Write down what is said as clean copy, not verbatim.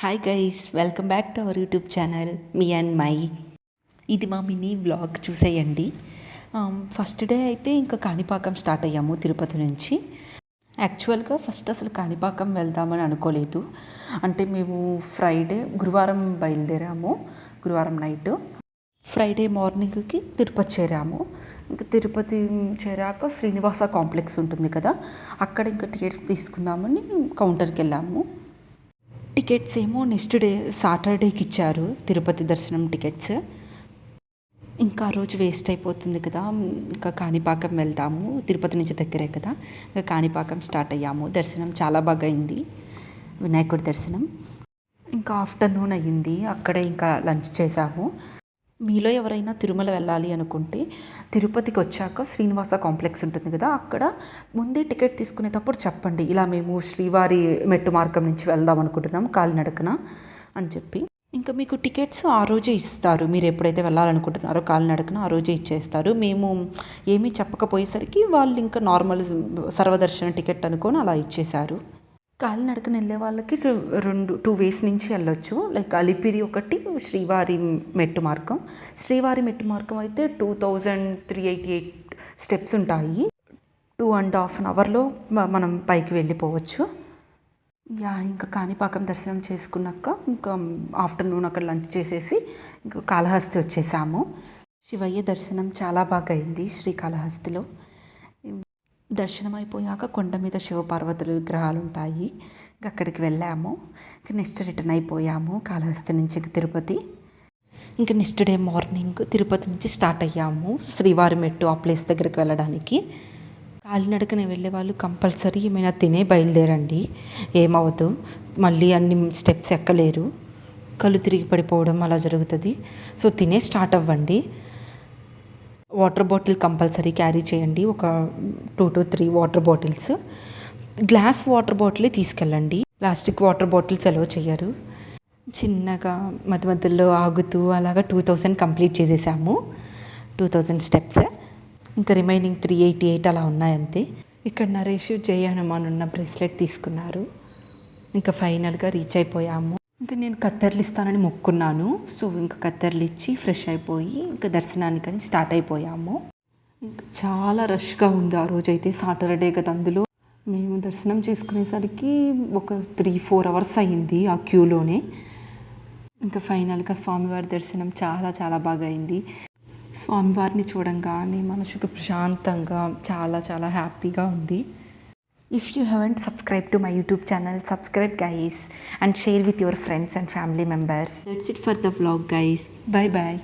Hi guys, welcome back to our YouTube channel me and my. ఇది మా mini vlog చూసేయండి. First day అయితే ఇంకా కాణిపాకం స్టార్ట్ అయ్యాము తిరుపతి నుంచి. యాక్చువల్గా ఫస్ట్ అసలు కాణిపాకం వెళ్దామని అనుకోలేదు. అంటే మేము గురువారం బయలుదేరాము. గురువారం నైట్ ఫ్రైడే మార్నింగ్కి తిరుపతి చేరాము. ఇంకా తిరుపతి చేరాక శ్రీనివాస కాంప్లెక్స్ ఉంటుంది కదా, అక్కడ ఇంకా టికెట్స్ తీసుకుందామని కౌంటర్కి వెళ్ళాము. టికెట్స్ ఏమో నెక్స్ట్ డే సాటర్డేకి ఇచ్చారు, తిరుపతి దర్శనం టికెట్స్. ఇంకా రోజు వేస్ట్ అయిపోతుంది కదా, ఇంకా కాణిపాకం వెళ్తాము, తిరుపతి నుంచి దగ్గరే కదా. ఇంకా కాణిపాకం స్టార్ట్ అయ్యాము. దర్శనం చాలా బాగా అయింది, వినాయకుడి దర్శనం. ఇంకా ఆఫ్టర్నూన్ అయ్యింది, అక్కడే ఇంకా లంచ్ చేసాము. మీలో ఎవరైనా తిరుమల వెళ్ళాలి అనుకుంటే తిరుపతికి వచ్చాక శ్రీనివాస కాంప్లెక్స్ ఉంటుంది కదా, అక్కడ ముందే టికెట్ తీసుకునేటప్పుడు చెప్పండి, ఇలా మేము శ్రీవారి మెట్టు మార్గం నుంచి వెళ్దాం అనుకుంటున్నాము కాలినడకన అని చెప్పి. ఇంకా మీకు టికెట్స్ ఆ రోజే ఇస్తారు. మీరు ఎప్పుడైతే వెళ్ళాలనుకుంటున్నారో కాలినడకన ఆ రోజే ఇచ్చేస్తారు. మేము ఏమీ చెప్పకపోయేసరికి వాళ్ళు ఇంకా నార్మల్ సర్వదర్శన టికెట్ అనుకొని అలా ఇచ్చేశారు. కాలినడకన వెళ్ళే వాళ్ళకి టూ వేస్ నుంచి వెళ్ళొచ్చు. లైక్ అలిపిరి ఒకటి, శ్రీవారి మెట్టు మార్గం. శ్రీవారి మెట్టు మార్గం అయితే 2388 స్టెప్స్ ఉంటాయి. 2.5 అవర్లో మనం పైకి వెళ్ళిపోవచ్చు. ఇంకా కాణిపాకం దర్శనం చేసుకున్నాక ఇంకా ఆఫ్టర్నూన్ అక్కడ లంచ్ చేసేసి ఇంకా కాళహస్తి వచ్చేసాము. శివయ్య దర్శనం చాలా బాగా అయింది శ్రీకాళహస్తిలో. దర్శనం అయిపోయాక కొండ మీద శివపార్వతుల విగ్రహాలు ఉంటాయి, ఇంకా అక్కడికి వెళ్ళాము. ఇంకా నెక్స్ట్ రిటర్న్ అయిపోయాము కాళహస్తి నుంచి తిరుపతి. ఇంకా నెక్స్ట్ డే మార్నింగ్ తిరుపతి నుంచి స్టార్ట్ అయ్యాము శ్రీవారి మెట్టు ఆ ప్లేస్ దగ్గరికి వెళ్ళడానికి. కాలినడకన వెళ్ళే వాళ్ళు కంపల్సరీ ఏమైనా తినే బయలుదేరండి, ఏమవద్దు. మళ్ళీ అన్ని స్టెప్స్ ఎక్కలేరు, కళ్ళు తిరిగి పడిపోవడం అలా జరుగుతుంది. సో తినే స్టార్ట్ అవ్వండి. వాటర్ బాటిల్ కంపల్సరీ క్యారీ చేయండి, ఒక 2 to 3 water bottles. Glass water bottle తీసుకెళ్ళండి, ప్లాస్టిక్ వాటర్ బాటిల్స్ అలౌ చేయరు. చిన్నగా మధ్య మధ్యలో ఆగుతూ అలాగా 2000 కంప్లీట్ చేసేసాము, 2000 స్టెప్స్. ఇంకా రిమైనింగ్ 388 అలా ఉన్నాయి అంతే. ఇక్కడ నరేష్ జై హనుమాన్ ఉన్న బ్రేస్లెట్ తీసుకున్నారు. ఇంకా ఫైనల్గా రీచ్ అయిపోయాము. ఇంకా నేను కత్తెర్లు ఇస్తానని మొక్కున్నాను. సో ఇంకా కత్తెర్లు ఇచ్చి ఫ్రెష్ అయిపోయి ఇంకా దర్శనానికని స్టార్ట్ అయిపోయాము. ఇంకా చాలా రష్గా ఉంది ఆ రోజైతే, సాటర్డే కదా. అందులో మేము దర్శనం చేసుకునేసరికి ఒక 3-4 అవర్స్ అయ్యింది ఆ క్యూలోనే. ఇంకా ఫైనల్గా స్వామివారి దర్శనం చాలా చాలా బాగా అయింది. స్వామివారిని చూడంగానే మనసుకు ప్రశాంతంగా చాలా చాలా హ్యాపీగా ఉంది. If you haven't subscribed to my YouTube channel, subscribe guys and share with your friends and family members. That's it for the vlog guys. Bye bye.